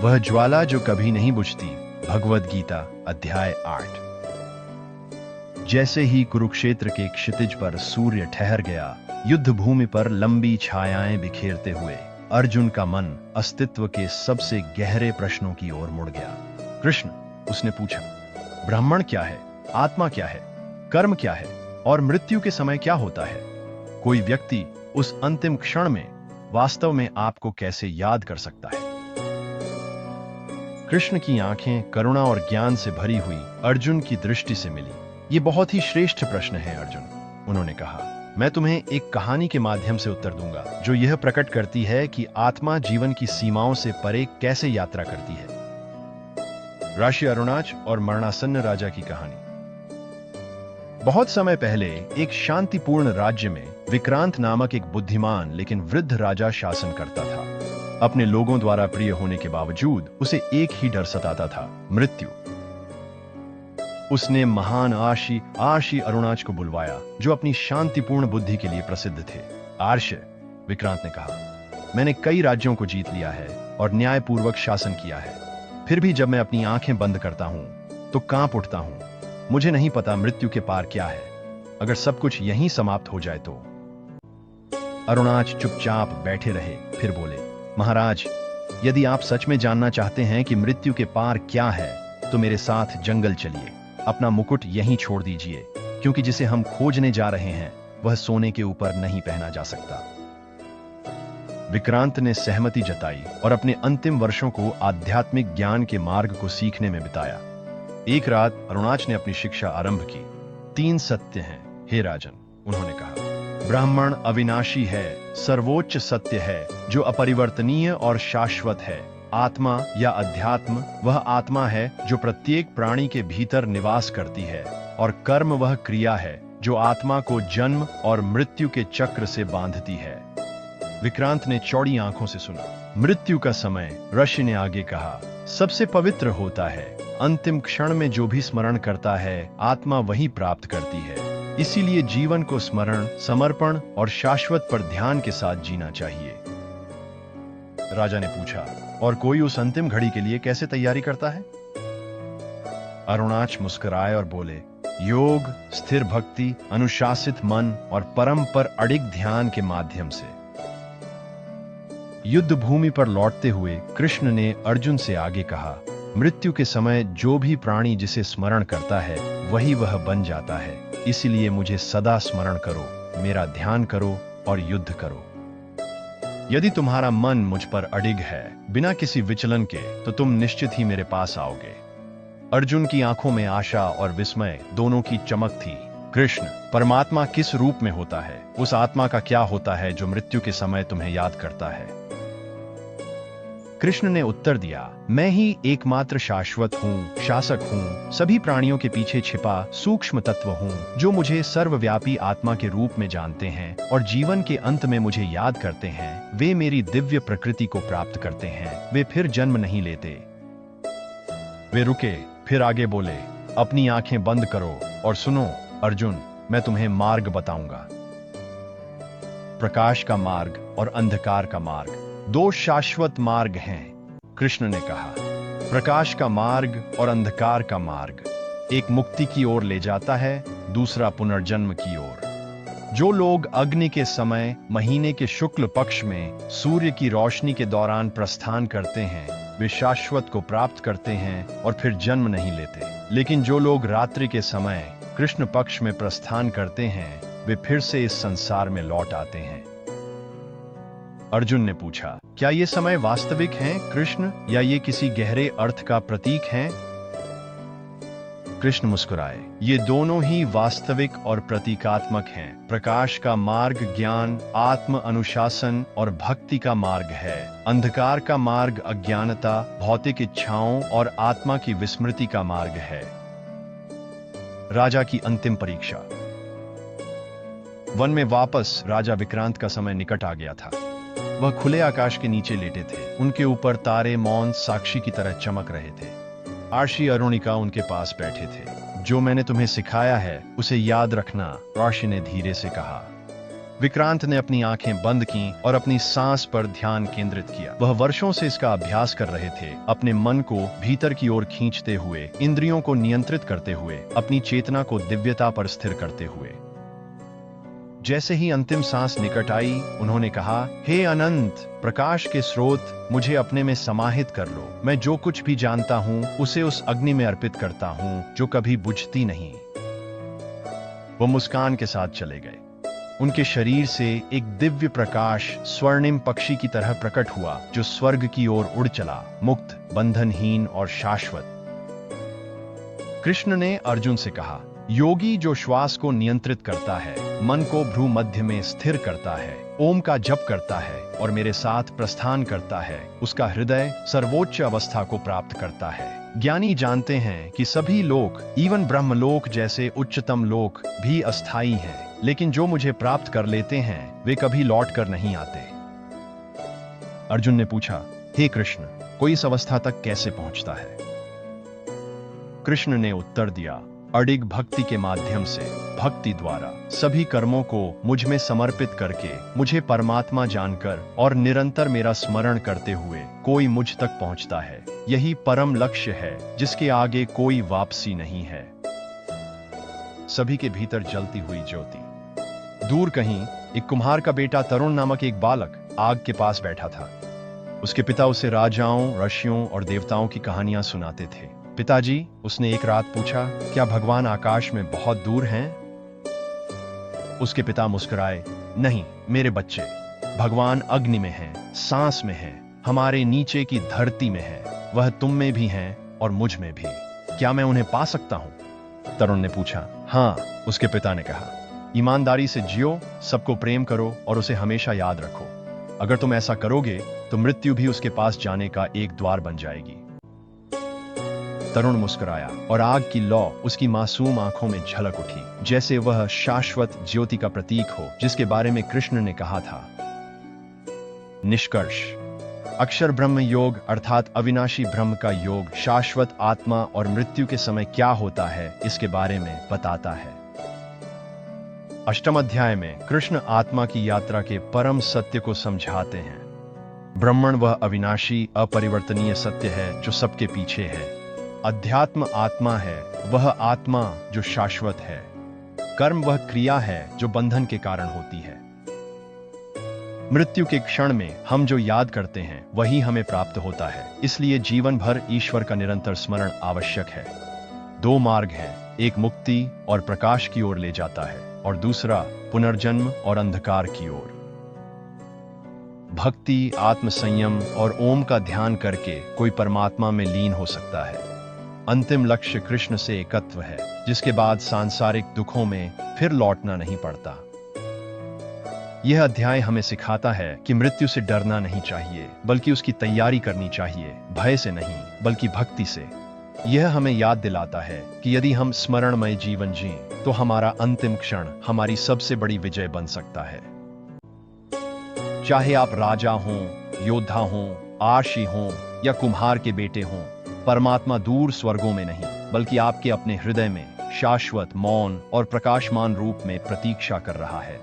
वह ज्वाला जो कभी नहीं बुझती। भगवद गीता अध्याय 8। जैसे ही कुरुक्षेत्र के क्षितिज पर सूर्य ठहर गया, युद्ध भूमि पर लंबी छायाएं बिखेरते हुए अर्जुन का मन अस्तित्व के सबसे गहरे प्रश्नों की ओर मुड़ गया। कृष्ण, उसने पूछा, ब्राह्मण क्या है, आत्मा क्या है, कर्म क्या है और मृत्यु के समय क्या होता है? कोई व्यक्ति उस अंतिम क्षण में वास्तव में आपको कैसे याद कर सकता है? कृष्ण की आंखें करुणा और ज्ञान से भरी हुई अर्जुन की दृष्टि से मिली। ये बहुत ही श्रेष्ठ प्रश्न है अर्जुन, उन्होंने कहा। मैं तुम्हें एक कहानी के माध्यम से उत्तर दूंगा जो यह प्रकट करती है कि आत्मा जीवन की सीमाओं से परे कैसे यात्रा करती है। ऋषि अरुणाच और मरणासन्न राजा की कहानी। बहुत समय पहले एक शांतिपूर्ण राज्य में विक्रांत नामक एक बुद्धिमान लेकिन वृद्ध राजा शासन करता था। अपने लोगों द्वारा प्रिय होने के बावजूद उसे एक ही डर सताता था, मृत्यु। उसने महान आर्षि अरुणाच को बुलवाया, जो अपनी शांतिपूर्ण बुद्धि के लिए प्रसिद्ध थे। आर्ष, विक्रांत ने कहा, मैंने कई राज्यों को जीत लिया है और न्यायपूर्वक शासन किया है। फिर भी जब मैं अपनी आंखें बंद करता हूं तो कांप उठता हूं। मुझे नहीं पता मृत्यु के पार क्या है। अगर सब कुछ यहीं समाप्त हो जाए तो। अरुणाच चुपचाप बैठे रहे, फिर बोले, महाराज, यदि आप सच में जानना चाहते हैं कि मृत्यु के पार क्या है तो मेरे साथ जंगल चलिए। अपना मुकुट यहीं छोड़ दीजिए, क्योंकि जिसे हम खोजने जा रहे हैं वह सोने के ऊपर नहीं पहना जा सकता। विक्रांत ने सहमति जताई और अपने अंतिम वर्षों को आध्यात्मिक ज्ञान के मार्ग को सीखने में बिताया। एक रात अरुणाच ने अपनी शिक्षा आरंभ की। 3 सत्य हैं, हे राजन, उन्होंने कहा। ब्राह्मण अविनाशी है, सर्वोच्च सत्य है जो अपरिवर्तनीय और शाश्वत है। आत्मा या अध्यात्म वह आत्मा है जो प्रत्येक प्राणी के भीतर निवास करती है, और कर्म वह क्रिया है जो आत्मा को जन्म और मृत्यु के चक्र से बांधती है। विक्रांत ने चौड़ी आंखों से सुना। मृत्यु का समय, ऋषि ने आगे कहा, सबसे पवित्र होता है। अंतिम क्षण में जो भी स्मरण करता है, आत्मा वही प्राप्त करती है। इसीलिए जीवन को स्मरण, समर्पण और शाश्वत पर ध्यान के साथ जीना चाहिए। राजा ने पूछा, और कोई उस अंतिम घड़ी के लिए कैसे तैयारी करता है? अरुणाच मुस्कुराए और बोले, योग, स्थिर भक्ति, अनुशासित मन और परम पर अडिग ध्यान के माध्यम से। युद्ध भूमि पर लौटते हुए कृष्ण ने अर्जुन से आगे कहा, मृत्यु के समय जो भी प्राणी जिसे स्मरण करता है वही वह बन जाता है। इसलिए मुझे सदा स्मरण करो, मेरा ध्यान करो और युद्ध करो। यदि तुम्हारा मन मुझ पर अडिग है, बिना किसी विचलन के, तो तुम निश्चित ही मेरे पास आओगे। अर्जुन की आंखों में आशा और विस्मय दोनों की चमक थी। कृष्ण, परमात्मा किस रूप में होता है? उस आत्मा का क्या होता है जो मृत्यु के समय तुम्हें याद करता है? कृष्ण ने उत्तर दिया, मैं ही एकमात्र शाश्वत हूँ, शासक हूँ, सभी प्राणियों के पीछे छिपा सूक्ष्म तत्व हूँ, जो मुझे सर्वव्यापी आत्मा के रूप में जानते हैं और जीवन के अंत में मुझे याद करते हैं। वे मेरी दिव्य प्रकृति को प्राप्त करते हैं, वे फिर जन्म नहीं लेते। वे रुके, फिर आगे बोले, अपनी आंखें बंद करो और सुनो अर्जुन, मैं तुम्हें मार्ग बताऊंगा। प्रकाश का मार्ग और अंधकार का मार्ग, 2 शाश्वत मार्ग हैं, कृष्ण ने कहा। प्रकाश का मार्ग और अंधकार का मार्ग, एक मुक्ति की ओर ले जाता है, दूसरा पुनर्जन्म की ओर। जो लोग अग्नि के समय महीने के शुक्ल पक्ष में सूर्य की रोशनी के दौरान प्रस्थान करते हैं, वे शाश्वत को प्राप्त करते हैं और फिर जन्म नहीं लेते। लेकिन जो लोग रात्रि के समय कृष्ण पक्ष में प्रस्थान करते हैं, वे फिर से इस संसार में लौट आते हैं। अर्जुन ने पूछा, क्या ये समय वास्तविक हैं कृष्ण, या ये किसी गहरे अर्थ का प्रतीक हैं? कृष्ण मुस्कुराए, ये दोनों ही वास्तविक और प्रतीकात्मक हैं। प्रकाश का मार्ग ज्ञान, आत्म अनुशासन और भक्ति का मार्ग है। अंधकार का मार्ग अज्ञानता, भौतिक इच्छाओं और आत्मा की विस्मृति का मार्ग है। राजा की अंतिम परीक्षा। वन में वापस राजा विक्रांत का समय निकट आ गया था। वह खुले आकाश के नीचे लेटे थे। उनके ऊपर तारे मौन साक्षी की तरह चमक रहे थे। आर्षि अरुणिका उनके पास बैठे थे। जो मैंने तुम्हें सिखाया है उसे याद रखना, ऋषि ने धीरे से कहा। विक्रांत ने अपनी आंखें बंद की और अपनी सांस पर ध्यान केंद्रित किया। वह वर्षों से इसका अभ्यास कर रहे थे, अपने मन को भीतर की ओर खींचते हुए, इंद्रियों को नियंत्रित करते हुए, अपनी चेतना को दिव्यता पर स्थिर करते हुए। जैसे ही अंतिम सांस निकट आई, उन्होंने कहा, हे अनंत प्रकाश के स्रोत, मुझे अपने में समाहित कर लो। मैं जो कुछ भी जानता हूँ उसे उस अग्नि में अर्पित करता हूँ जो कभी बुझती नहीं। वो मुस्कान के साथ चले गए। उनके शरीर से एक दिव्य प्रकाश स्वर्णिम पक्षी की तरह प्रकट हुआ, जो स्वर्ग की ओर उड़ चला, मुक्त, बंधनहीन और शाश्वत। कृष्ण ने अर्जुन से कहा, योगी जो श्वास को नियंत्रित करता है, मन को भ्रू मध्य में स्थिर करता है, ओम का जप करता है और मेरे साथ प्रस्थान करता है, उसका हृदय सर्वोच्च अवस्था को प्राप्त करता है। ज्ञानी जानते हैं कि सभी लोक, इवन ब्रह्मलोक जैसे उच्चतम लोक भी अस्थाई हैं, लेकिन जो मुझे प्राप्त कर लेते हैं वे कभी लौट कर नहीं आते। अर्जुन ने पूछा, हे कृष्ण, कोई इस अवस्था तक कैसे पहुंचता है? कृष्ण ने उत्तर दिया, अडिग भक्ति के माध्यम से, भक्ति द्वारा सभी कर्मों को मुझ में समर्पित करके, मुझे परमात्मा जानकर और निरंतर मेरा स्मरण करते हुए कोई मुझ तक पहुंचता है। यही परम लक्ष्य है जिसके आगे कोई वापसी नहीं है। सभी के भीतर जलती हुई ज्योति। दूर कहीं एक कुम्हार का बेटा तरुण नामक एक बालक आग के पास बैठा था। उसके पिता उसे राजाओं, ऋषियों और देवताओं की कहानियां सुनाते थे। पिताजी, उसने एक रात पूछा, क्या भगवान आकाश में बहुत दूर हैं? उसके पिता मुस्कुराए, नहीं मेरे बच्चे, भगवान अग्नि में हैं, सांस में हैं, हमारे नीचे की धरती में है। वह तुम में भी हैं और मुझ में भी। क्या मैं उन्हें पा सकता हूं? तरुण ने पूछा। हाँ, उसके पिता ने कहा, ईमानदारी से जियो, सबको प्रेम करो और उसे हमेशा याद रखो। अगर तुम ऐसा करोगे तो मृत्यु भी उसके पास जाने का एक द्वार बन जाएगी। तरुण मुस्कुराया और आग की लौ उसकी मासूम आंखों में झलक उठी, जैसे वह शाश्वत ज्योति का प्रतीक हो जिसके बारे में कृष्ण ने कहा था। निष्कर्ष, अक्षर ब्रह्म योग अर्थात अविनाशी ब्रह्म का योग शाश्वत आत्मा और मृत्यु के समय क्या होता है इसके बारे में बताता है। अष्टम अध्याय में कृष्ण आत्मा की यात्रा के परम सत्य को समझाते हैं। ब्रह्मण वह अविनाशी अपरिवर्तनीय सत्य है जो सबके पीछे है। अध्यात्म आत्मा है, वह आत्मा जो शाश्वत है। कर्म वह क्रिया है जो बंधन के कारण होती है। मृत्यु के क्षण में हम जो याद करते हैं वही हमें प्राप्त होता है। इसलिए जीवन भर ईश्वर का निरंतर स्मरण आवश्यक है। दो मार्ग हैं, एक मुक्ति और प्रकाश की ओर ले जाता है और दूसरा पुनर्जन्म और अंधकार की ओर। भक्ति, आत्मसंयम और ओम का ध्यान करके कोई परमात्मा में लीन हो सकता है। अंतिम लक्ष्य कृष्ण से एकत्व है, जिसके बाद सांसारिक दुखों में फिर लौटना नहीं पड़ता। यह अध्याय हमें सिखाता है कि मृत्यु से डरना नहीं चाहिए, बल्कि उसकी तैयारी करनी चाहिए, भय से नहीं बल्कि भक्ति से। यह हमें याद दिलाता है कि यदि हम स्मरणमय जीवन जिएं, तो हमारा अंतिम क्षण हमारी सबसे बड़ी विजय बन सकता है। चाहे आप राजा हों, योद्धा हों, आशी हों या कुम्हार के बेटे हों, परमात्मा दूर स्वर्गों में नहीं बल्कि आपके अपने हृदय में शाश्वत, मौन और प्रकाशमान रूप में प्रतीक्षा कर रहा है।